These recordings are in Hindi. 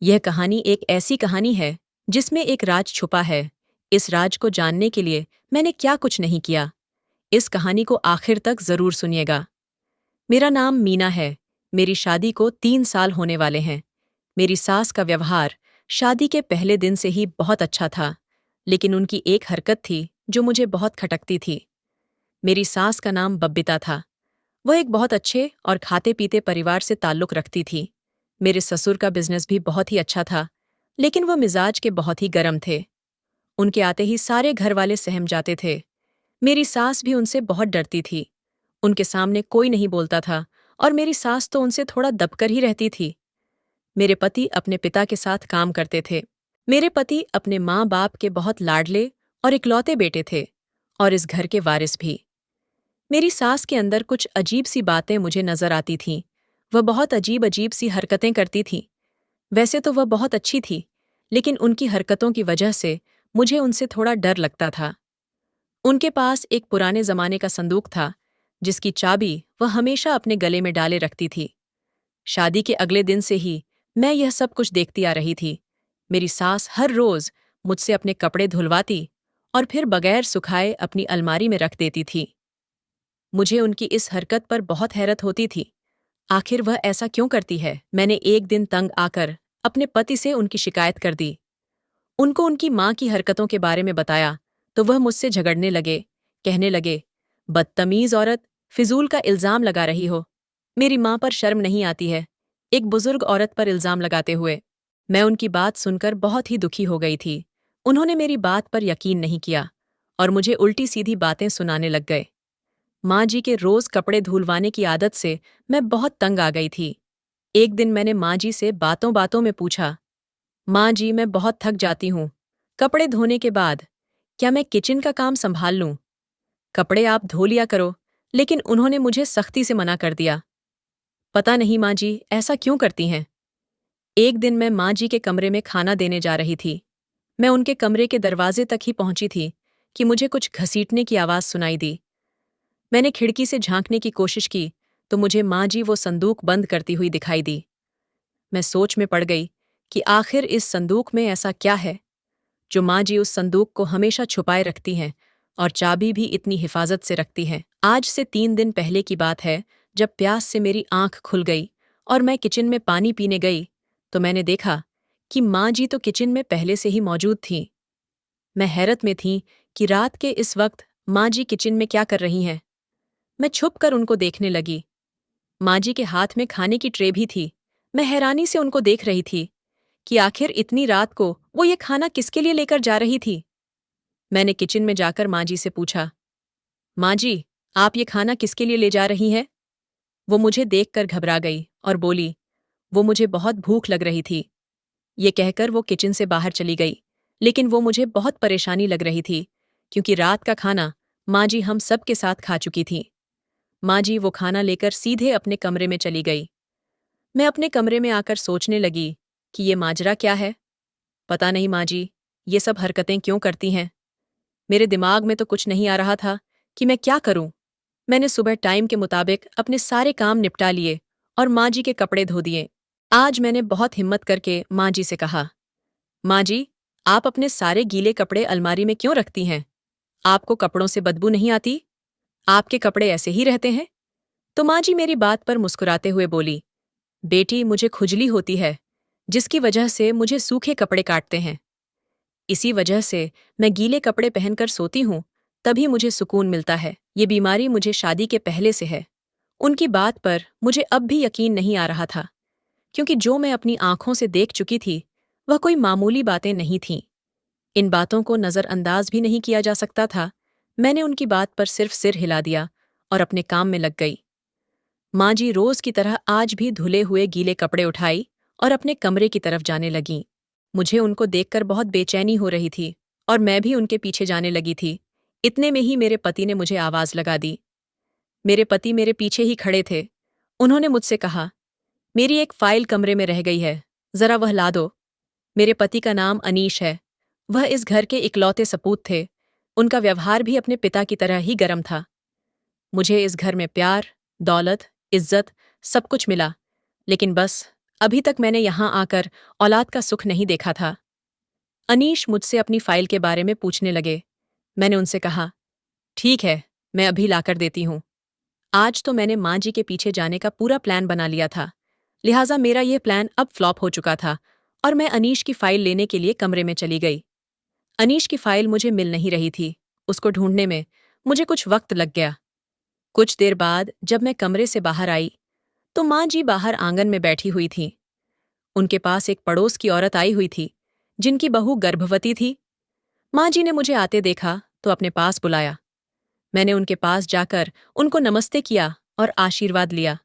यह कहानी एक ऐसी कहानी है जिसमें एक राज छुपा है। इस राज को जानने के लिए मैंने क्या कुछ नहीं किया। इस कहानी को आखिर तक जरूर सुनिएगा। मेरा नाम मीना है। मेरी शादी को 3 साल होने वाले हैं। मेरी सास का व्यवहार शादी के पहले दिन से ही बहुत अच्छा था, लेकिन उनकी एक हरकत थी जो मुझे बहुत खटकती थी। मेरी सास का नाम बब्बिता था। वह एक बहुत अच्छे और खाते पीते परिवार से ताल्लुक रखती थी। मेरे ससुर का बिजनेस भी बहुत ही अच्छा था, लेकिन वह मिजाज के बहुत ही गर्म थे। उनके आते ही सारे घर वाले सहम जाते थे। मेरी सास भी उनसे बहुत डरती थी। उनके सामने कोई नहीं बोलता था और मेरी सास तो उनसे थोड़ा दबकर ही रहती थी। मेरे पति अपने पिता के साथ काम करते थे। मेरे पति अपने माँ बाप के बहुत लाडले और इकलौते बेटे थे और इस घर के वारिस भी। मेरी सास के अंदर कुछ अजीब सी बातें मुझे नजर आती थीं। वह बहुत अजीब अजीब सी हरकतें करती थी। वैसे तो वह बहुत अच्छी थी, लेकिन उनकी हरकतों की वजह से मुझे उनसे थोड़ा डर लगता था। उनके पास एक पुराने जमाने का संदूक था, जिसकी चाबी वह हमेशा अपने गले में डाले रखती थी। शादी के अगले दिन से ही मैं यह सब कुछ देखती आ रही थी। मेरी सास हर रोज मुझसे अपने कपड़े धुलवाती और फिर बगैर सुखाए अपनी अलमारी में रख देती थी। मुझे उनकी इस हरकत पर बहुत हैरत होती थी। आखिर वह ऐसा क्यों करती है? मैंने एक दिन तंग आकर अपने पति से उनकी शिकायत कर दी। उनको उनकी माँ की हरकतों के बारे में बताया तो वह मुझसे झगड़ने लगे। कहने लगे, बदतमीज औरत, फिजूल का इल्जाम लगा रही हो। मेरी माँ पर शर्म नहीं आती है, एक बुजुर्ग औरत पर इल्जाम लगाते हुए। मैं उनकी बात सुनकर बहुत ही दुखी हो गई थी। उन्होंने मेरी बात पर यकीन नहीं किया और मुझे उल्टी सीधी बातें सुनाने लग गए। माँ जी के रोज कपड़े धुलवाने की आदत से मैं बहुत तंग आ गई थी। एक दिन मैंने माँ जी से बातों बातों में पूछा, माँ जी, मैं बहुत थक जाती हूँ। कपड़े धोने के बाद क्या मैं किचन का काम संभाल लूं? कपड़े आप धो लिया करो। लेकिन उन्होंने मुझे सख्ती से मना कर दिया। पता नहीं माँ जी ऐसा क्यों करती हैं। एक दिन मैं माँ जी के कमरे में खाना देने जा रही थी। मैं उनके कमरे के दरवाजे तक ही पहुंची थी कि मुझे कुछ घसीटने की आवाज सुनाई दी। मैंने खिड़की से झांकने की कोशिश की तो मुझे माँ जी वो संदूक बंद करती हुई दिखाई दी। मैं सोच में पड़ गई कि आखिर इस संदूक में ऐसा क्या है जो माँ जी उस संदूक को हमेशा छुपाए रखती हैं और चाबी भी इतनी हिफाजत से रखती हैं। आज से 3 दिन पहले की बात है, जब प्यास से मेरी आंख खुल गई और मैं किचन में पानी पीने गई तो मैंने देखा कि माँ जी तो किचन में पहले से ही मौजूद थीं। मैं हैरत में थी कि रात के इस वक्त माँ जी किचन में क्या कर रही हैं। मैं छुप कर उनको देखने लगी। माँ जी के हाथ में खाने की ट्रे भी थी। मैं हैरानी से उनको देख रही थी कि आखिर इतनी रात को वो ये खाना किसके लिए लेकर जा रही थी। मैंने किचन में जाकर माँ जी से पूछा, माँ जी, आप ये खाना किसके लिए ले जा रही हैं? वो मुझे देखकर घबरा गई और बोली, वो मुझे बहुत भूख लग रही थी। ये कहकर वो किचन से बाहर चली गई, लेकिन वो मुझे बहुत परेशानी लग रही थी क्योंकि रात का खाना माँ जी हम सब के साथ खा चुकी थी। माँ जी वो खाना लेकर सीधे अपने कमरे में चली गई। मैं अपने कमरे में आकर सोचने लगी कि ये माजरा क्या है। पता नहीं माँ जी ये सब हरकतें क्यों करती हैं। मेरे दिमाग में तो कुछ नहीं आ रहा था कि मैं क्या करूं। मैंने सुबह टाइम के मुताबिक अपने सारे काम निपटा लिए और माँ जी के कपड़े धो दिए। आज मैंने बहुत हिम्मत करके माँ जी से कहा, माँ जी, आप अपने सारे गीले कपड़े अलमारी में क्यों रखती हैं? आपको कपड़ों से बदबू नहीं आती? आपके कपड़े ऐसे ही रहते हैं? तो माँ जी मेरी बात पर मुस्कुराते हुए बोली, बेटी, मुझे खुजली होती है, जिसकी वजह से मुझे सूखे कपड़े काटते हैं। इसी वजह से मैं गीले कपड़े पहनकर सोती हूँ, तभी मुझे सुकून मिलता है। ये बीमारी मुझे शादी के पहले से है। उनकी बात पर मुझे अब भी यकीन नहीं आ रहा था, क्योंकि जो मैं अपनी आंखों से देख चुकी थी वह कोई मामूली बातें नहीं थीं। इन बातों को नज़रअंदाज भी नहीं किया जा सकता था। मैंने उनकी बात पर सिर्फ सिर हिला दिया और अपने काम में लग गई। माँ जी रोज की तरह आज भी धुले हुए गीले कपड़े उठाई और अपने कमरे की तरफ जाने लगीं। मुझे उनको देखकर बहुत बेचैनी हो रही थी और मैं भी उनके पीछे जाने लगी थी। इतने में ही मेरे पति ने मुझे आवाज लगा दी। मेरे पति मेरे पीछे ही खड़े थे। उन्होंने मुझसे कहा, मेरी एक फाइल कमरे में रह गई है, जरा वह ला दो। मेरे पति का नाम अनीश है। वह इस घर के इकलौते सपूत थे। उनका व्यवहार भी अपने पिता की तरह ही गर्म था। मुझे इस घर में प्यार, दौलत, इज्जत सब कुछ मिला, लेकिन बस अभी तक मैंने यहाँ आकर औलाद का सुख नहीं देखा था। अनीश मुझसे अपनी फाइल के बारे में पूछने लगे। मैंने उनसे कहा, ठीक है, मैं अभी लाकर देती हूँ। आज तो मैंने माँ जी के पीछे जाने का पूरा प्लान बना लिया था, लिहाजा मेरा यह प्लान अब फ्लॉप हो चुका था और मैं अनीश की फाइल लेने के लिए कमरे में चली गई। अनीश की फाइल मुझे मिल नहीं रही थी। उसको ढूंढने में मुझे कुछ वक्त लग गया। कुछ देर बाद जब मैं कमरे से बाहर आई तो माँ जी बाहर आंगन में बैठी हुई थीं। उनके पास एक पड़ोस की औरत आई हुई थी जिनकी बहू गर्भवती थी। माँ जी ने मुझे आते देखा तो अपने पास बुलाया। मैंने उनके पास जाकर उनको नमस्ते किया और आशीर्वाद लिया।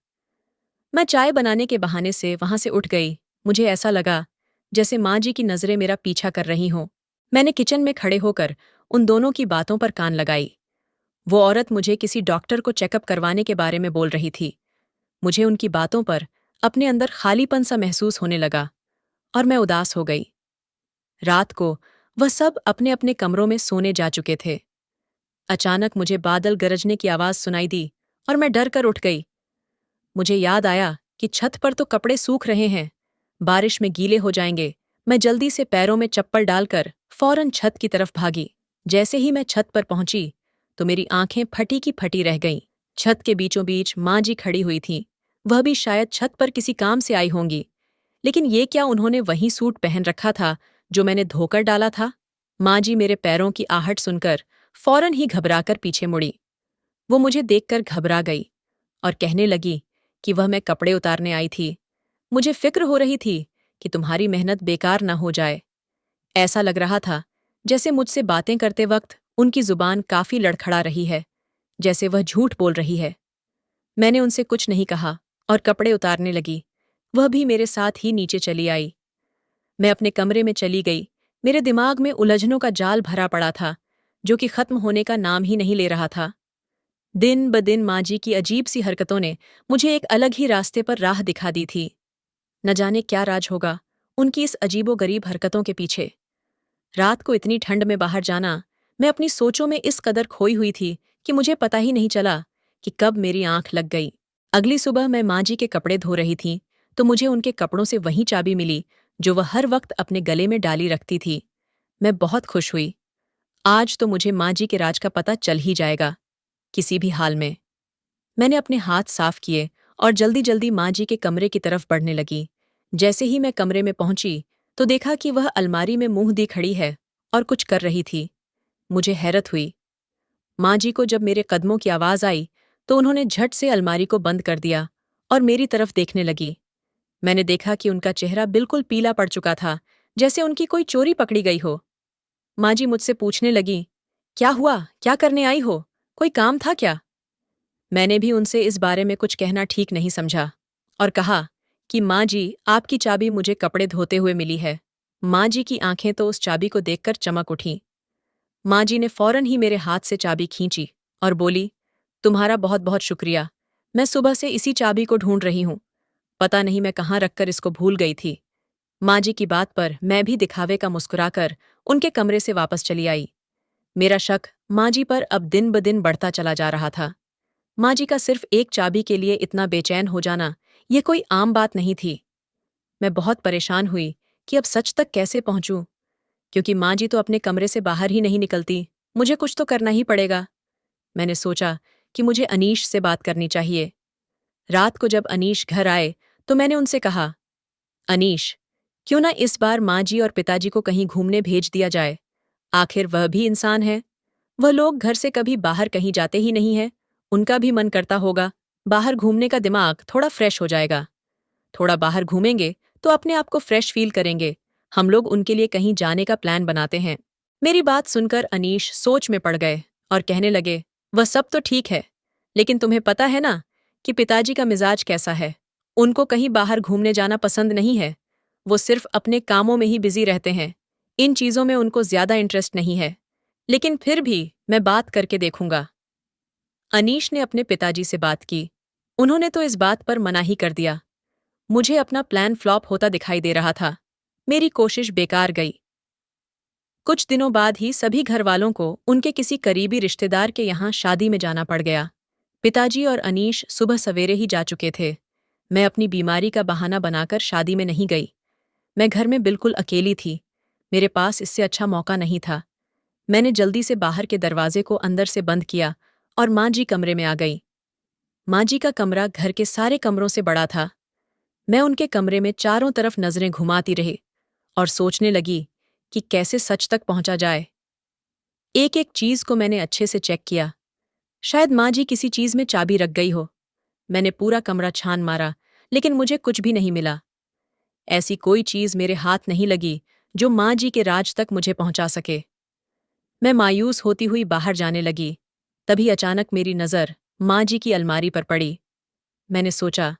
मैं चाय बनाने के बहाने से वहां से उठ गई। मुझे ऐसा लगा जैसे माँ जी की नजरें मेरा पीछा कर रही हों। मैंने किचन में खड़े होकर उन दोनों की बातों पर कान लगाई। वो औरत मुझे किसी डॉक्टर को चेकअप करवाने के बारे में बोल रही थी। मुझे उनकी बातों पर अपने अंदर खालीपन सा महसूस होने लगा और मैं उदास हो गई। रात को वह सब अपने अपने कमरों में सोने जा चुके थे। अचानक मुझे बादल गरजने की आवाज सुनाई दी और मैं डर कर उठ गई। मुझे याद आया कि छत पर तो कपड़े सूख रहे हैं, बारिश में गीले हो जाएंगे। मैं जल्दी से पैरों में चप्पल डालकर फौरन छत की तरफ भागी। जैसे ही मैं छत पर पहुंची तो मेरी आंखें फटी की फटी रह गईं। छत के बीचों बीच माँ जी खड़ी हुई थीं। वह भी शायद छत पर किसी काम से आई होंगी, लेकिन ये क्या उन्होंने वही सूट पहन रखा था जो मैंने धोकर डाला था? माँ जी मेरे पैरों की आहट सुनकर फौरन ही घबराकर पीछे मुड़ी। वो मुझे देखकर घबरा गई और कहने लगी कि वह मैं कपड़े उतारने आई थी। मुझे फिक्र हो रही थी कि तुम्हारी मेहनत बेकार न हो जाए। ऐसा लग रहा था जैसे मुझसे बातें करते वक्त उनकी जुबान काफी लड़खड़ा रही है, जैसे वह झूठ बोल रही है। मैंने उनसे कुछ नहीं कहा और कपड़े उतारने लगी। वह भी मेरे साथ ही नीचे चली आई। मैं अपने कमरे में चली गई। मेरे दिमाग में उलझनों का जाल भरा पड़ा था, जो कि खत्म होने का नाम ही नहीं ले रहा था। दिन ब दिन माँ जी की अजीब सी हरकतों ने मुझे एक अलग ही रास्ते पर राह दिखा दी थी। न जाने क्या राज होगा उनकी इस अजीबोगरीब हरकतों के पीछे। रात को इतनी ठंड में बाहर जाना, मैं अपनी सोचों में इस कदर खोई हुई थी कि मुझे पता ही नहीं चला कि कब मेरी आंख लग गई। अगली सुबह मैं माँ जी के कपड़े धो रही थी तो मुझे उनके कपड़ों से वही चाबी मिली जो वह हर वक्त अपने गले में डाली रखती थी। मैं बहुत खुश हुई। आज तो मुझे माँ जी के राज का पता चल ही जाएगा, किसी भी हाल में। मैंने अपने हाथ साफ किए और जल्दी जल्दी माँ जी के कमरे की तरफ बढ़ने लगी। जैसे ही मैं कमरे में पहुंची तो देखा कि वह अलमारी में मुंह दी खड़ी है और कुछ कर रही थी। मुझे हैरत हुई। माँ जी को जब मेरे कदमों की आवाज आई तो उन्होंने झट से अलमारी को बंद कर दिया और मेरी तरफ देखने लगी। मैंने देखा कि उनका चेहरा बिल्कुल पीला पड़ चुका था, जैसे उनकी कोई चोरी पकड़ी गई हो। माँ जी मुझसे पूछने लगी, क्या हुआ, क्या करने आई हो, कोई काम था क्या? मैंने भी उनसे इस बारे में कुछ कहना ठीक नहीं समझा और कहा कि माँ जी, आपकी चाबी मुझे कपड़े धोते हुए मिली है। माँ जी की आंखें तो उस चाबी को देखकर चमक उठीं। माँ जी ने फौरन ही मेरे हाथ से चाबी खींची और बोली, तुम्हारा बहुत बहुत शुक्रिया। मैं सुबह से इसी चाबी को ढूंढ रही हूँ। पता नहीं मैं कहाँ रखकर इसको भूल गई थी। माँ जी की बात पर मैं भी दिखावे का मुस्कुराकर उनके कमरे से वापस चली आई। मेरा शक माँ जी पर अब दिन ब दिन बढ़ता चला जा रहा था। माँ जी का सिर्फ एक चाबी के लिए इतना बेचैन हो जाना, ये कोई आम बात नहीं थी। मैं बहुत परेशान हुई कि अब सच तक कैसे पहुंचूं, क्योंकि माँ जी तो अपने कमरे से बाहर ही नहीं निकलती। मुझे कुछ तो करना ही पड़ेगा। मैंने सोचा कि मुझे अनीश से बात करनी चाहिए। रात को जब अनीश घर आए तो मैंने उनसे कहा, अनीश, क्यों ना इस बार माँ जी और पिताजी को कहीं घूमने भेज दिया जाए। आखिर वह भी इंसान है। वह लोग घर से कभी बाहर कहीं जाते ही नहीं है। उनका भी मन करता होगा बाहर घूमने का, दिमाग थोड़ा फ्रेश हो जाएगा। थोड़ा बाहर घूमेंगे तो अपने आप को फ्रेश फील करेंगे। हम लोग उनके लिए कहीं जाने का प्लान बनाते हैं। मेरी बात सुनकर अनीश सोच में पड़ गए और कहने लगे, वह सब तो ठीक है, लेकिन तुम्हें पता है ना कि पिताजी का मिजाज कैसा है। उनको कहीं बाहर घूमने जाना पसंद नहीं है। वो सिर्फ अपने कामों में ही बिजी रहते हैं। इन चीजों में उनको ज्यादा इंटरेस्ट नहीं है। लेकिन फिर भी मैं बात करके देखूंगा। अनीश ने अपने पिताजी से बात की। उन्होंने तो इस बात पर मना ही कर दिया। मुझे अपना प्लान फ्लॉप होता दिखाई दे रहा था। मेरी कोशिश बेकार गई। कुछ दिनों बाद ही सभी घरवालों को उनके किसी करीबी रिश्तेदार के यहाँ शादी में जाना पड़ गया। पिताजी और अनीश सुबह सवेरे ही जा चुके थे। मैं अपनी बीमारी का बहाना बनाकर शादी में नहीं गई। मैं घर में बिल्कुल अकेली थी। मेरे पास इससे अच्छा मौका नहीं था। मैंने जल्दी से बाहर के दरवाजे को अंदर से बंद किया और माँ जी कमरे में आ गई। माँ जी का कमरा घर के सारे कमरों से बड़ा था। मैं उनके कमरे में चारों तरफ नजरें घुमाती रही और सोचने लगी कि कैसे सच तक पहुंचा जाए। एक एक चीज को मैंने अच्छे से चेक किया। शायद माँ जी किसी चीज में चाबी रख गई हो। मैंने पूरा कमरा छान मारा, लेकिन मुझे कुछ भी नहीं मिला। ऐसी कोई चीज मेरे हाथ नहीं लगी जो माँ जी के राज तक मुझे पहुंचा सके। मैं मायूस होती हुई बाहर जाने लगी। तभी अचानक मेरी नज़र माँ जी की अलमारी पर पड़ी। मैंने सोचा,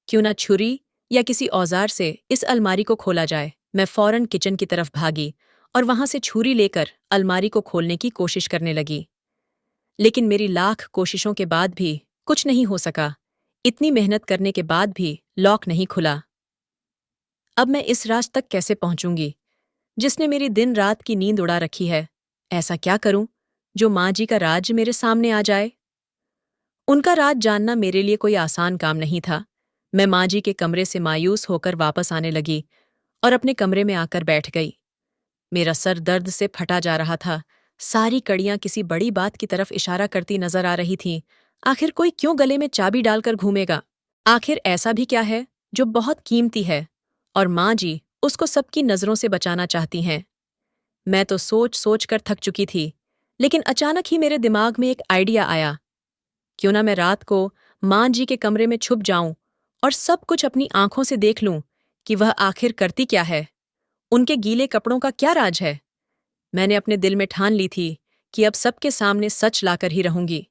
क्यों ना छुरी या किसी औजार से इस अलमारी को खोला जाए। मैं फौरन किचन की तरफ भागी और वहां से छुरी लेकर अलमारी को खोलने की कोशिश करने लगी। लेकिन मेरी लाख कोशिशों के बाद भी कुछ नहीं हो सका। इतनी मेहनत करने के बाद भी लॉक नहीं खुला। अब मैं इस राज तक कैसे पहुंचूंगी जिसने मेरी दिन रात की नींद उड़ा रखी है। ऐसा क्या करूं जो माँ जी का राज मेरे सामने आ जाए। उनका राज जानना मेरे लिए कोई आसान काम नहीं था। मैं माँ जी के कमरे से मायूस होकर वापस आने लगी और अपने कमरे में आकर बैठ गई। मेरा सर दर्द से फटा जा रहा था। सारी कड़ियां किसी बड़ी बात की तरफ इशारा करती नजर आ रही थीं। आखिर कोई क्यों गले में चाबी डालकर घूमेगा? आखिर ऐसा भी क्या है जो बहुत कीमती है और माँ जी उसको सबकी नजरों से बचाना चाहती हैं? मैं तो सोच सोच कर थक चुकी थी, लेकिन अचानक ही मेरे दिमाग में एक आइडिया आया। क्यों ना मैं रात को माँ जी के कमरे में छुप जाऊं और सब कुछ अपनी आंखों से देख लूं कि वह आखिर करती क्या है। उनके गीले कपड़ों का क्या राज है? मैंने अपने दिल में ठान ली थी कि अब सबके सामने सच लाकर ही रहूंगी।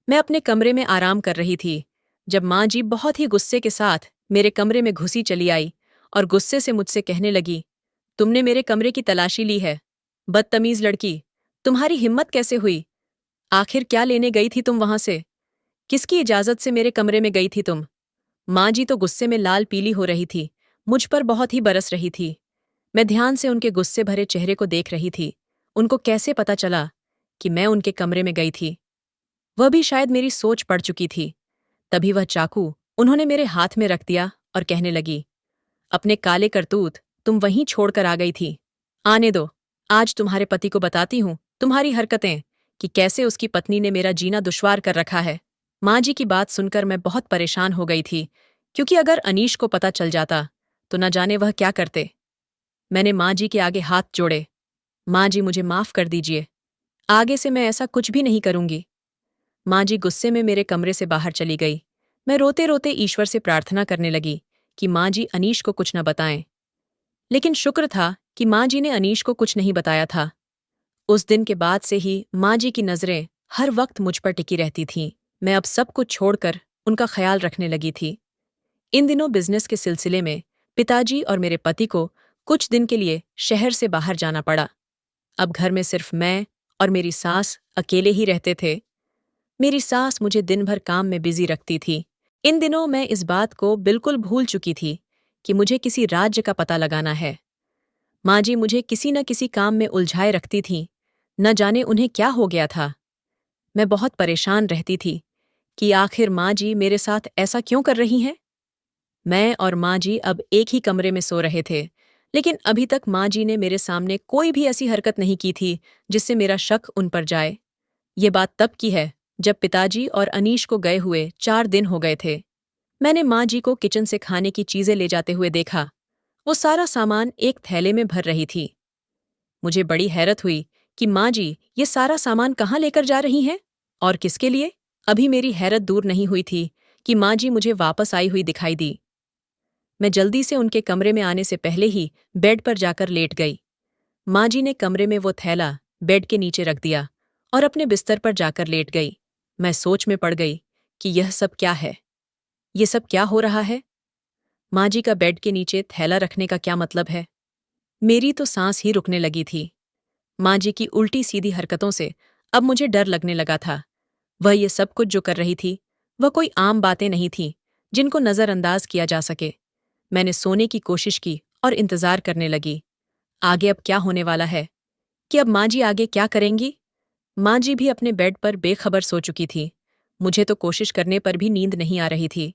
मैं अपने कमरे में आराम कर रही थी जब माँ जी बहुत ही गुस्से के साथ मेरे कमरे में घुसी चली आई और गुस्से से मुझसे कहने लगी, तुमने मेरे कमरे की तलाशी ली है? बदतमीज लड़की, तुम्हारी हिम्मत कैसे हुई? आखिर क्या लेने गई थी तुम वहां से? किसकी इजाजत से मेरे कमरे में गई थी तुम? माँ जी तो गुस्से में लाल पीली हो रही थी, मुझ पर बहुत ही बरस रही थी। मैं ध्यान से उनके गुस्से भरे चेहरे को देख रही थी। उनको कैसे पता चला कि मैं उनके कमरे में गई थी? वह भी शायद मेरी सोच पड़ चुकी थी। तभी वह चाकू उन्होंने मेरे हाथ में रख दिया और कहने लगी, अपने काले करतूत तुम वहीं छोड़कर आ गई थी। आने दो, आज तुम्हारे पति को बताती हूँ तुम्हारी हरकतें, कि कैसे उसकी पत्नी ने मेरा जीना दुश्वार कर रखा है। माँ जी की बात सुनकर मैं बहुत परेशान हो गई थी, क्योंकि अगर अनीश को पता चल जाता तो न जाने वह क्या करते। मैंने माँ जी के आगे हाथ जोड़े। माँ जी, मुझे माफ कर दीजिए। आगे से मैं ऐसा कुछ भी नहीं करूंगी। माँ जी गुस्से में मेरे कमरे से बाहर चली गई। मैं रोते रोते ईश्वर से प्रार्थना करने लगी कि माँ जी अनीश को कुछ न बताएं। लेकिन शुक्र था कि माँ जी ने अनीश को कुछ नहीं बताया था। उस दिन के बाद से ही माँ जी की नज़रें हर वक्त मुझ पर टिकी रहती थीं। मैं अब सब कुछ छोड़कर उनका ख्याल रखने लगी थी। इन दिनों बिजनेस के सिलसिले में पिताजी और मेरे पति को कुछ दिन के लिए शहर से बाहर जाना पड़ा। अब घर में सिर्फ मैं और मेरी सास अकेले ही रहते थे। मेरी सास मुझे दिन भर काम में बिजी रखती थी। इन दिनों मैं इस बात को बिल्कुल भूल चुकी थी कि मुझे किसी राज्य का पता लगाना है। माँ जी मुझे किसी न किसी काम में उलझाए रखती थीं। न जाने उन्हें क्या हो गया था। मैं बहुत परेशान रहती थी कि आखिर माँ जी मेरे साथ ऐसा क्यों कर रही हैं। मैं और माँ जी अब एक ही कमरे में सो रहे थे, लेकिन अभी तक माँ जी ने मेरे सामने कोई भी ऐसी हरकत नहीं की थी जिससे मेरा शक उन पर जाए। ये बात तब की है जब पिताजी और अनीश को गए हुए 4 दिन हो गए थे। मैंने माँ जी को किचन से खाने की चीजें ले जाते हुए देखा। वो सारा सामान एक थैले में भर रही थी। मुझे बड़ी हैरत हुई कि माँ जी ये सारा सामान कहाँ लेकर जा रही हैं और किसके लिए। अभी मेरी हैरत दूर नहीं हुई थी कि माँ जी मुझे वापस आई हुई दिखाई दी। मैं जल्दी से उनके कमरे में आने से पहले ही बेड पर जाकर लेट गई। माँ जी ने कमरे में वो थैला बेड के नीचे रख दिया और अपने बिस्तर पर जाकर लेट गई। मैं सोच में पड़ गई कि यह सब क्या है, ये सब क्या हो रहा है। माँ जी का बेड के नीचे थैला रखने का क्या मतलब है? मेरी तो सांस ही रुकने लगी थी। माँ जी की उल्टी सीधी हरकतों से अब मुझे डर लगने लगा था। वह ये सब कुछ जो कर रही थी, वह कोई आम बातें नहीं थीं जिनको नज़रअंदाज किया जा सके। मैंने सोने की कोशिश की और इंतजार करने लगी। आगे अब क्या होने वाला है, कि अब माँ जी आगे क्या करेंगी। माँ जी भी अपने बेड पर बेखबर सो चुकी थी। मुझे तो कोशिश करने पर भी नींद नहीं आ रही थी।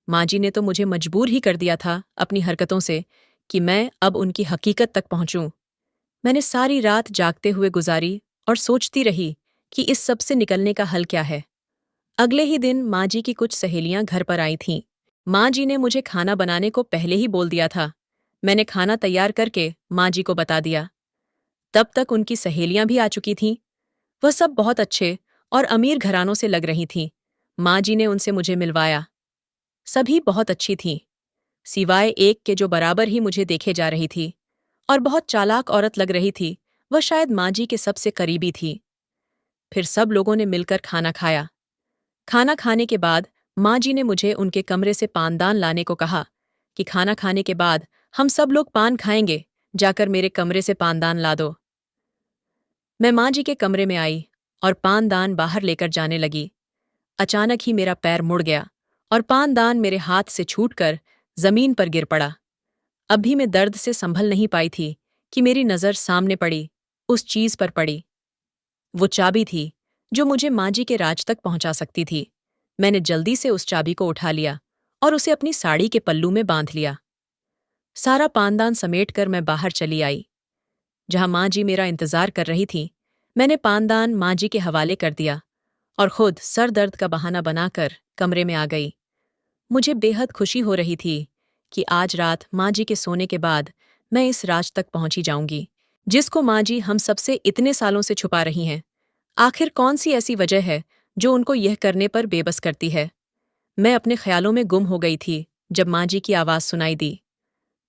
माँ जी ने तो मुझे मजबूर ही कर दिया था अपनी हरकतों से कि मैं अब उनकी हकीकत तक पहुंचूं। मैंने सारी रात जागते हुए गुजारी और सोचती रही कि इस सब से निकलने का हल क्या है। अगले ही दिन माँ जी की कुछ सहेलियां घर पर आई थीं। माँ जी ने मुझे खाना बनाने को पहले ही बोल दिया था। मैंने खाना तैयार करके माँ जी को बता दिया। तब तक उनकी सहेलियां भी आ चुकी थीं। वह सब बहुत अच्छे और अमीर घरानों से लग रही थीं। माँ जी ने उनसे मुझे मिलवाया। सभी बहुत अच्छी थीं, सिवाय एक के जो बराबर ही मुझे देखे जा रही थी और बहुत चालाक औरत लग रही थी। वह शायद माँ जी के सबसे करीबी थी। फिर सब लोगों ने मिलकर खाना खाया। खाना खाने के बाद माँ जी ने मुझे उनके कमरे से पानदान लाने को कहा कि खाना खाने के बाद हम सब लोग पान खाएंगे, जाकर मेरे कमरे से पानदान ला दो। मैं माँ जी के कमरे में आई और पानदान बाहर लेकर जाने लगी। अचानक ही मेरा पैर मुड़ गया और पानदान मेरे हाथ से छूटकर जमीन पर गिर पड़ा। अब भी मैं दर्द से संभल नहीं पाई थी कि मेरी नज़र सामने पड़ी, उस चीज़ पर पड़ी। वो चाबी थी जो मुझे माँ जी के राज तक पहुंचा सकती थी। मैंने जल्दी से उस चाबी को उठा लिया और उसे अपनी साड़ी के पल्लू में बांध लिया। सारा पानदान समेटकर मैं बाहर चली आई। जहां माँ जी मेरा इंतजार कर रही थी, मैंने पानदान माँ जी के हवाले कर दिया और खुद सर दर्द का बहाना बनाकर कमरे में आ गई। मुझे बेहद खुशी हो रही थी कि आज रात माँ जी के सोने के बाद मैं इस राज तक पहुंची जाऊंगी, जिसको माँ जी हम सबसे इतने सालों से छुपा रही हैं। आखिर कौन सी ऐसी वजह है जो उनको यह करने पर बेबस करती है? मैं अपने ख्यालों में गुम हो गई थी जब माँ जी की आवाज़ सुनाई दी।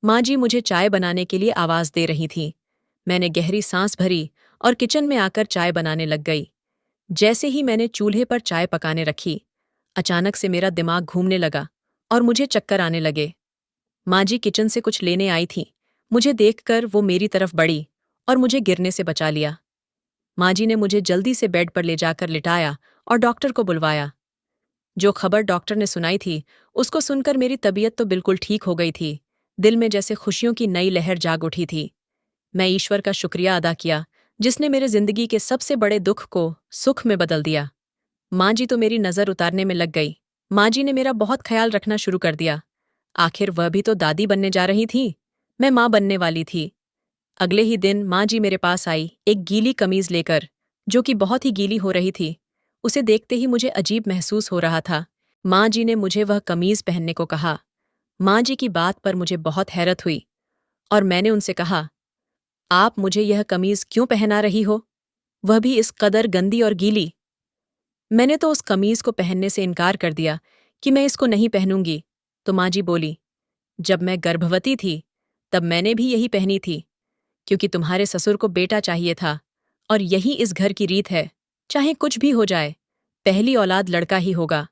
माँ जी मुझे चाय बनाने के लिए आवाज़ दे रही थीं। मैंने गहरी सांस भरी और किचन में आकर चाय बनाने लग गई। जैसे ही मैंने चूल्हे पर चाय पकाने रखी, अचानक से मेरा दिमाग घूमने लगा और मुझे चक्कर आने लगे। माँ जी किचन से कुछ लेने आई थीं। मुझे देखकर वो मेरी तरफ बढ़ी और मुझे गिरने से बचा लिया। माँ जी ने मुझे जल्दी से बेड पर ले जाकर लिटाया और डॉक्टर को बुलवाया। जो खबर डॉक्टर ने सुनाई थी, उसको सुनकर मेरी तबीयत तो बिल्कुल ठीक हो गई थी। दिल में जैसे खुशियों की नई लहर जाग उठी थी। मैं ईश्वर का शुक्रिया अदा किया, जिसने मेरे जिंदगी के सबसे बड़े दुख को सुख में बदल दिया। माँ जी तो मेरी नज़र उतारने में लग गई। माँ जी ने मेरा बहुत ख्याल रखना शुरू कर दिया। आखिर वह भी तो दादी बनने जा रही थी। मैं माँ बनने वाली थी। अगले ही दिन माँ जी मेरे पास आई, एक गीली कमीज लेकर, जो कि बहुत ही गीली हो रही थी। उसे देखते ही मुझे अजीब महसूस हो रहा था। माँ जी ने मुझे वह कमीज पहनने को कहा। माँ जी की बात पर मुझे बहुत हैरत हुई और मैंने उनसे कहा, आप मुझे यह कमीज क्यों पहना रही हो, वह भी इस कदर गंदी और गीली? मैंने तो उस कमीज को पहनने से इनकार कर दिया कि मैं इसको नहीं पहनूंगी। तो माँ जी बोली, जब मैं गर्भवती थी तब मैंने भी यही पहनी थी, क्योंकि तुम्हारे ससुर को बेटा चाहिए था और यही इस घर की रीत है। चाहे कुछ भी हो जाए, पहली औलाद लड़का ही होगा।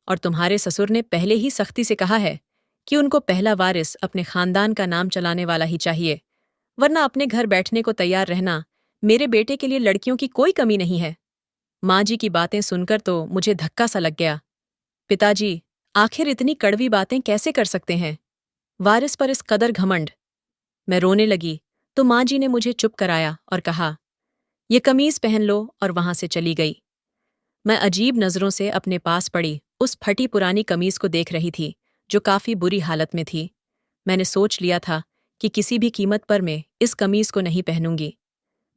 और तुम्हारे ससुर ने पहले ही सख्ती से कहा है कि उनको पहला वारिस अपने खानदान का नाम चलाने वाला ही चाहिए, वरना अपने घर बैठने को तैयार रहना। मेरे बेटे के लिए लड़कियों की कोई कमी नहीं है। माँ जी की बातें सुनकर तो मुझे धक्का सा लग गया। पिताजी आखिर इतनी कड़वी बातें कैसे कर सकते हैं? वारिस पर इस कदर घमंड। मैं रोने लगी तो माँ जी ने मुझे चुप कराया और कहा, ये कमीज पहन लो, और वहां से चली गई। मैं अजीब नजरों से अपने पास पड़ी उस फटी पुरानी कमीज को देख रही थी, जो काफी बुरी हालत में थी। मैंने सोच लिया था कि किसी भी कीमत पर मैं इस कमीज को नहीं पहनूंगी।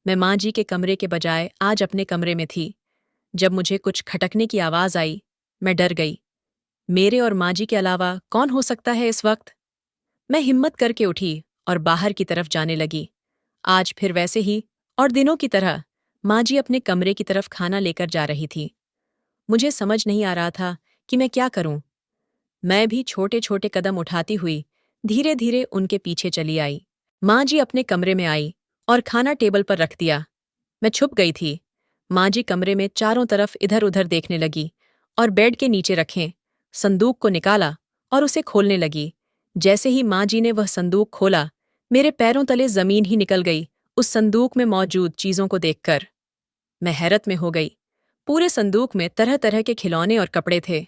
मैं माँ जी के कमरे के बजाय आज अपने कमरे में थी। जब मुझे कुछ खटकने की आवाज आई, मैं डर गई। मेरे और माँ जी के अलावा कौन हो सकता है इस वक्त? मैं हिम्मत करके उठी और बाहर की तरफ जाने लगी। आज फिर वैसे ही और दिनों की तरह माँ जी अपने कमरे की तरफ खाना लेकर जा रही थी। मुझे समझ नहीं आ रहा था कि मैं क्या करूं। मैं भी छोटे छोटे कदम उठाती हुई धीरे धीरे उनके पीछे चली आई। माँ जी अपने कमरे में आई और खाना टेबल पर रख दिया। मैं छुप गई थी। माँ जी कमरे में चारों तरफ इधर उधर देखने लगी और बेड के नीचे रखें संदूक को निकाला और उसे खोलने लगी। जैसे ही माँ जी ने वह संदूक खोला, मेरे पैरों तले जमीन ही निकल गई उस संदूक में मौजूद चीजों को देखकर। मैं हैरत में हो गई। पूरे संदूक में तरह तरह के खिलौने और कपड़े थे।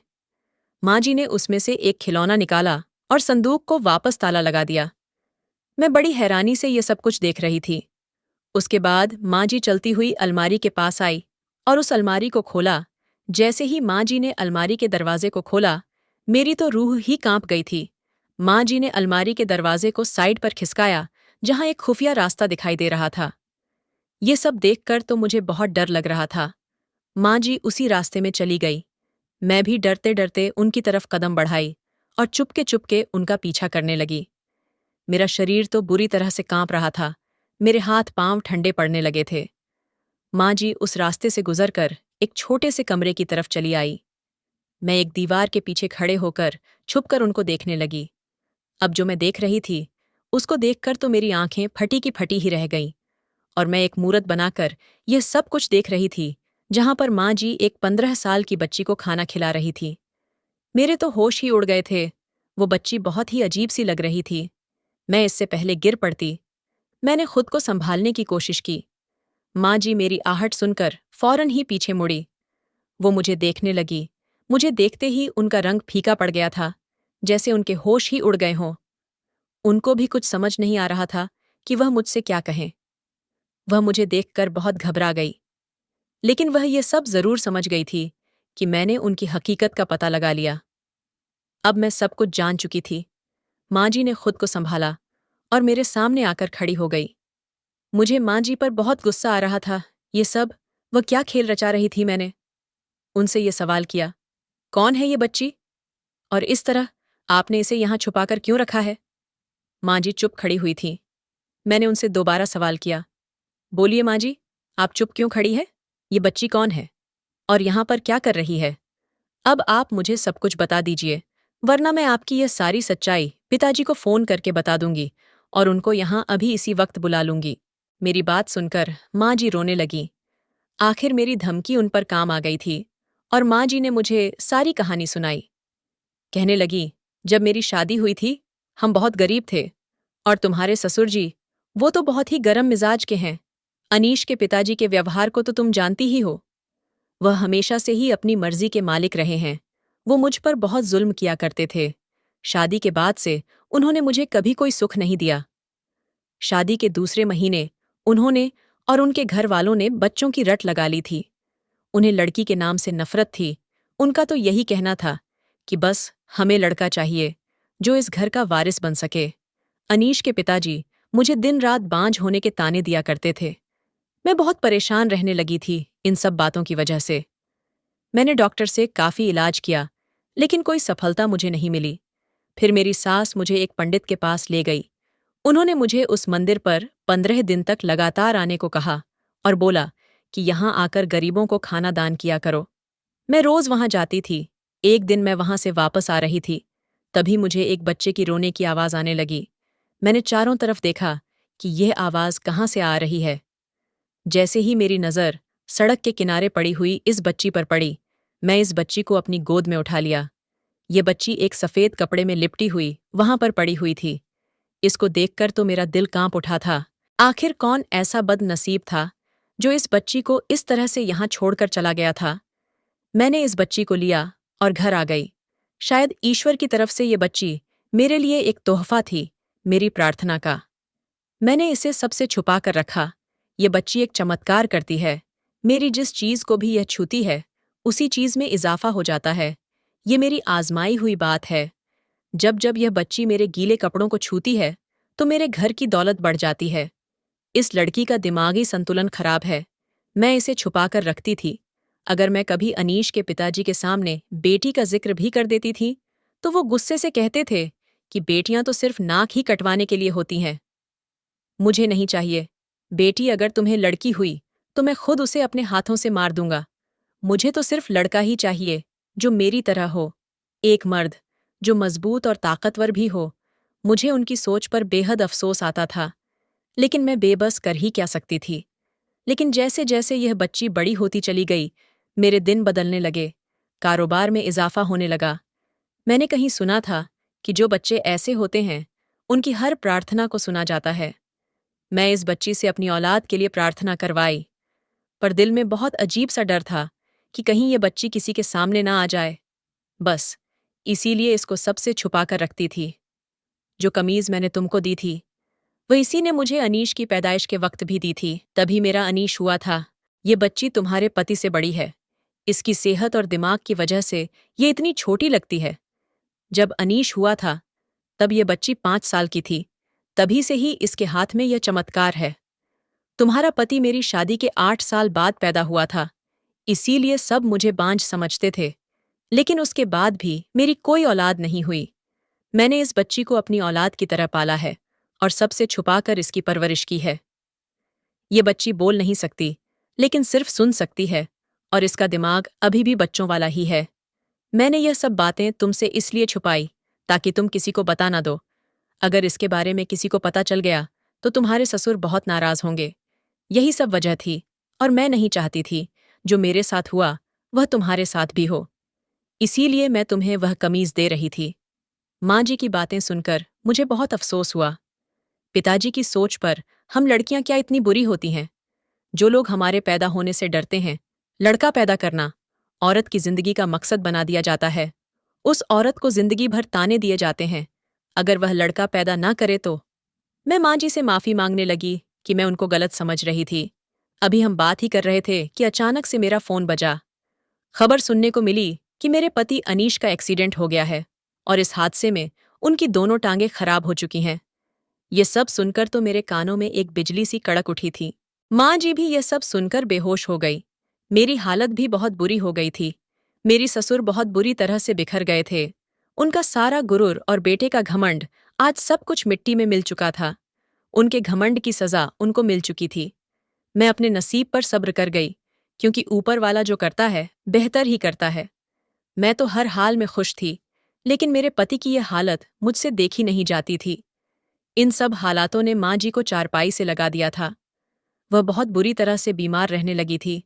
माँ जी ने उसमें से एक खिलौना निकाला और संदूक को वापस ताला लगा दिया। मैं बड़ी हैरानी से ये सब कुछ देख रही थी। उसके बाद माँ जी चलती हुई अलमारी के पास आई और उस अलमारी को खोला। जैसे ही माँ जी ने अलमारी के दरवाजे को खोला, मेरी तो रूह ही कांप गई थी। माँ जी ने अलमारी के दरवाजे को साइड पर खिसकाया, जहां एक खुफिया रास्ता दिखाई दे रहा था। ये सब देखकर तो मुझे बहुत डर लग रहा था। माँ जी उसी रास्ते में चली गई। मैं भी डरते डरते उनकी तरफ कदम बढ़ाई और चुपके चुपके उनका पीछा करने लगी। मेरा शरीर तो बुरी तरह से कांप रहा था। मेरे हाथ पांव ठंडे पड़ने लगे थे। माँ जी उस रास्ते से गुजरकर एक छोटे से कमरे की तरफ चली आई। मैं एक दीवार के पीछे खड़े होकर छुपकर उनको देखने लगी। अब जो मैं देख रही थी, उसको देखकर तो मेरी आंखें फटी की फटी ही रह गईं, और मैं एक मूरत बनाकर यह सब कुछ देख रही थी, जहां पर माँ जी एक 15 साल की बच्ची को खाना खिला रही थी। मेरे तो होश ही उड़ गए थे। वो बच्ची बहुत ही अजीब सी लग रही थी। मैं इससे पहले गिर पड़ती। मैंने खुद को संभालने की कोशिश की। माँ जी मेरी आहट सुनकर फौरन ही पीछे मुड़ी। वो मुझे देखने लगी। मुझे देखते ही उनका रंग फीका पड़ गया था, जैसे उनके होश ही उड़ गए हों। उनको भी कुछ समझ नहीं आ रहा था कि वह मुझसे क्या कहें। वह मुझे देखकर बहुत घबरा गई, लेकिन वह ये सब जरूर समझ गई थी कि मैंने उनकी हकीकत का पता लगा लिया। अब मैं सब कुछ जान चुकी थी। माँ जी ने खुद को संभाला और मेरे सामने आकर खड़ी हो गई। मुझे माँ जी पर बहुत गुस्सा आ रहा था। ये सब वह क्या खेल रचा रही थी। मैंने उनसे ये सवाल किया, कौन है ये बच्ची, और इस तरह आपने इसे यहाँ छुपाकर क्यों रखा है? माँ जी चुप खड़ी हुई थी। मैंने उनसे दोबारा सवाल किया, बोलिए माँ जी, आप चुप क्यों खड़ी है? ये बच्ची कौन है और यहाँ पर क्या कर रही है? अब आप मुझे सब कुछ बता दीजिए, वरना मैं आपकी यह सारी सच्चाई पिताजी को फोन करके बता दूंगी और उनको यहाँ अभी इसी वक्त बुला लूंगी। मेरी बात सुनकर माँ जी रोने लगी। आखिर मेरी धमकी उन पर काम आ गई थी और माँ जी ने मुझे सारी कहानी सुनाई। कहने लगी, जब मेरी शादी हुई थी, हम बहुत गरीब थे, और तुम्हारे ससुर जी, वो तो बहुत ही गर्म मिजाज के हैं। अनीश के पिताजी के व्यवहार को तो तुम जानती ही हो। वह हमेशा से ही अपनी मर्जी के मालिक रहे हैं। वो मुझ पर बहुत जुल्म किया करते थे। शादी के बाद से उन्होंने मुझे कभी कोई सुख नहीं दिया। शादी के दूसरे महीने उन्होंने और उनके घर वालों ने बच्चों की रट लगा ली थी। उन्हें लड़की के नाम से नफरत थी। उनका तो यही कहना था कि बस हमें लड़का चाहिए जो इस घर का वारिस बन सके। अनीश के पिताजी मुझे दिन रात बांझ होने के ताने दिया करते थे। मैं बहुत परेशान रहने लगी थी इन सब बातों की वजह से। मैंने डॉक्टर से काफी इलाज किया, लेकिन कोई सफलता मुझे नहीं मिली। फिर मेरी सास मुझे एक पंडित के पास ले गई। उन्होंने मुझे उस मंदिर पर 15 दिन तक लगातार आने को कहा और बोला कि यहाँ आकर गरीबों को खाना दान किया करो। मैं रोज वहां जाती थी। एक दिन मैं वहां से वापस आ रही थी, तभी मुझे एक बच्चे की रोने की आवाज आने लगी। मैंने चारों तरफ देखा कि यह आवाज कहाँ से आ रही है। जैसे ही मेरी नज़र सड़क के किनारे पड़ी हुई इस बच्ची पर पड़ी, मैं इस बच्ची को अपनी गोद में उठा लिया। ये बच्ची एक सफ़ेद कपड़े में लिपटी हुई वहां पर पड़ी हुई थी। इसको देखकर तो मेरा दिल कांप उठा था। आखिर कौन ऐसा बदनसीब था जो इस बच्ची को इस तरह से यहाँ छोड़कर चला गया था? मैंने इस बच्ची को लिया और घर आ गई। शायद ईश्वर की तरफ से ये बच्ची मेरे लिए एक तोहफा थी, मेरी प्रार्थना का। मैंने इसे सबसे छुपा कर रखा। ये बच्ची एक चमत्कार करती है। मेरी जिस चीज़ को भी यह छूती है, उसी चीज़ में इजाफा हो जाता है। ये मेरी आजमाई हुई बात है। जब जब यह बच्ची मेरे गीले कपड़ों को छूती है, तो मेरे घर की दौलत बढ़ जाती है। इस लड़की का दिमागी संतुलन खराब है। मैं इसे छुपाकर रखती थी। अगर मैं कभी अनीश के पिताजी के सामने बेटी का जिक्र भी कर देती थी, तो वो गुस्से से कहते थे कि बेटियां तो सिर्फ नाक ही कटवाने के लिए होती हैं। मुझे नहीं चाहिए। बेटी अगर तुम्हें लड़की हुई, तो मैं खुद उसे अपने हाथों से मार दूंगा। मुझे तो सिर्फ लड़का ही चाहिए, जो मेरी तरह हो। एक मर्द, जो मजबूत और ताकतवर भी हो। मुझे उनकी सोच पर बेहद अफसोस आता था, लेकिन मैं बेबस कर ही क्या सकती थी। लेकिन जैसे जैसे यह बच्ची बड़ी होती चली गई, मेरे दिन बदलने लगे। कारोबार में इजाफा होने लगा। मैंने कहीं सुना था कि जो बच्चे ऐसे होते हैं, उनकी हर प्रार्थना को सुना जाता है। मैं इस बच्ची से अपनी औलाद के लिए प्रार्थना करवाई, पर दिल में बहुत अजीब सा डर था कि कहीं ये बच्ची किसी के सामने ना आ जाए। बस इसीलिए इसको सबसे छुपा कर रखती थी। जो कमीज मैंने तुमको दी थी, वह इसी ने मुझे अनीश की पैदाइश के वक्त भी दी थी। तभी मेरा अनीश हुआ था। ये बच्ची तुम्हारे पति से बड़ी है। इसकी सेहत और दिमाग की वजह से ये इतनी छोटी लगती है। जब अनीश हुआ था तब ये बच्ची 5 साल की थी। तभी से ही इसके हाथ में यह चमत्कार है। तुम्हारा पति मेरी शादी के 8 साल बाद पैदा हुआ था, इसीलिए सब मुझे बांझ समझते थे। लेकिन उसके बाद भी मेरी कोई औलाद नहीं हुई। मैंने इस बच्ची को अपनी औलाद की तरह पाला है और सबसे छुपाकर इसकी परवरिश की है। ये बच्ची बोल नहीं सकती, लेकिन सिर्फ सुन सकती है और इसका दिमाग अभी भी बच्चों वाला ही है। मैंने यह सब बातें तुमसे इसलिए छुपाई ताकि तुम किसी को बता ना दो। अगर इसके बारे में किसी को पता चल गया तो तुम्हारे ससुर बहुत नाराज होंगे। यही सब वजह थी और मैं नहीं चाहती थी जो मेरे साथ हुआ वह तुम्हारे साथ भी हो। इसीलिए मैं तुम्हें वह कमीज दे रही थी। माँ जी की बातें सुनकर मुझे बहुत अफसोस हुआ। पिताजी की सोच पर हम लड़कियां क्या इतनी बुरी होती हैं। जो लोग हमारे पैदा होने से डरते हैं, लड़का पैदा करना औरत की जिंदगी का मकसद बना दिया जाता है। उस औरत को जिंदगी भर ताने दिए जाते हैं अगर वह लड़का पैदा ना करे तो। मैं माँ जी से माफी मांगने लगी कि मैं उनको गलत समझ रही थी। अभी हम बात ही कर रहे थे कि अचानक से मेरा फोन बजा। खबर सुनने को मिली कि मेरे पति अनीश का एक्सीडेंट हो गया है और इस हादसे में उनकी दोनों टांगें खराब हो चुकी हैं। ये सब सुनकर तो मेरे कानों में एक बिजली सी कड़क उठी थी। माँ जी भी ये सब सुनकर बेहोश हो गई। मेरी हालत भी बहुत बुरी हो गई थी। मेरी ससुर बहुत बुरी तरह से बिखर गए थे। उनका सारा गुरूर और बेटे का घमंड आज सब कुछ मिट्टी में मिल चुका था। उनके घमंड की सजा उनको मिल चुकी थी। मैं अपने नसीब पर सब्र कर गई, क्योंकि ऊपर वाला जो करता है बेहतर ही करता है। मैं तो हर हाल में खुश थी, लेकिन मेरे पति की यह हालत मुझसे देखी नहीं जाती थी। इन सब हालातों ने माँ जी को चारपाई से लगा दिया था। वह बहुत बुरी तरह से बीमार रहने लगी थी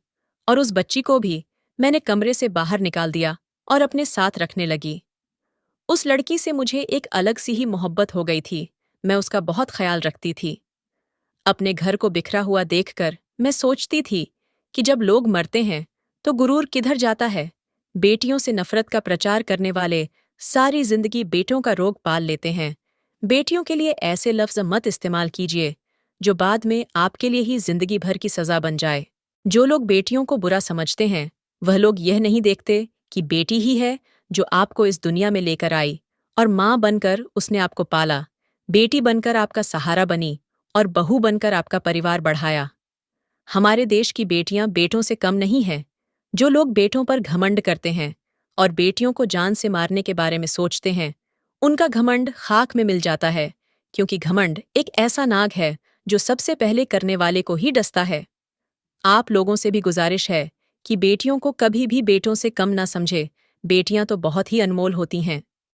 और उस बच्ची को भी मैंने कमरे से बाहर निकाल दिया और अपने साथ रखने लगी। उस लड़की से मुझे एक अलग सी ही मोहब्बत हो गई थी। मैं उसका बहुत ख्याल रखती थी। अपने घर को बिखरा हुआ देखकर मैं सोचती थी कि जब लोग मरते हैं तो गुरूर किधर जाता है। बेटियों से नफरत का प्रचार करने वाले सारी जिंदगी बेटों का रोग पाल लेते हैं। बेटियों के लिए ऐसे लफ्ज़ मत इस्तेमाल कीजिए जो बाद में आपके लिए ही जिंदगी भर की सजा बन जाए। जो लोग बेटियों को बुरा समझते हैं वह लोग यह नहीं देखते कि बेटी ही है जो आपको इस दुनिया में लेकर आई और माँ बनकर उसने आपको पाला, बेटी बनकर आपका सहारा बनी और बहू बनकर आपका परिवार बढ़ाया। हमारे देश की बेटियां बेटों से कम नहीं हैं। जो लोग बेटों पर घमंड करते हैं और बेटियों को जान से मारने के बारे में सोचते हैं, उनका घमंड खाक में मिल जाता है, क्योंकि घमंड एक ऐसा नाग है जो सबसे पहले करने वाले को ही डसता है। आप लोगों से भी गुजारिश है कि बेटियों को कभी भी बेटों से कम ना समझे। बेटियां तो बहुत ही अनमोल होती हैं।